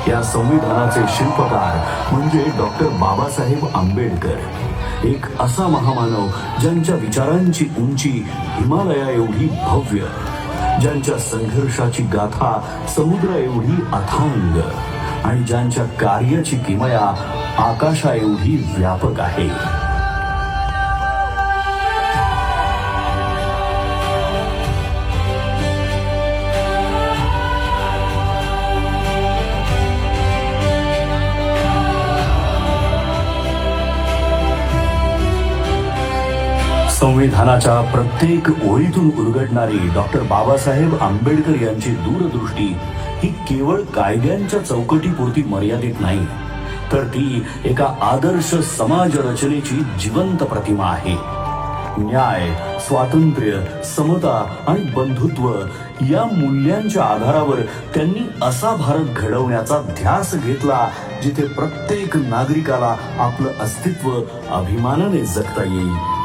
या संविधानाचे शिल्पकार म्हणजे डॉक्टर बाबासाहेब आंबेडकर, एक असा महामानव ज्यांच्या विचारांची उंची हिमालया एवढी भव्य, ज्यांच्या संघर्षाची गाथा समुद्र एवढी अथांग आणि ज्यांच्या कार्याची किमया आकाशा एवढी व्यापक आहे. संविधानाच्या प्रत्येक ओळीतून उलगडणारी डॉक्टर बाबासाहेब आंबेडकर यांची दूरदृष्टी ही केवळ कायद्यांच्या चौकटीपुरती मर्यादित नाही, तर ती एका आदर्श समाज रचनेची जिवंत प्रतिमा आहे. न्याय, स्वातंत्र्य, समता आणि बंधुत्व या मूल्यांच्या आधारावर त्यांनी असा भारत घडवण्याचा ध्यास घेतला जिथे प्रत्येक नागरिकाला आपलं अस्तित्व अभिमानाने जगता येईल.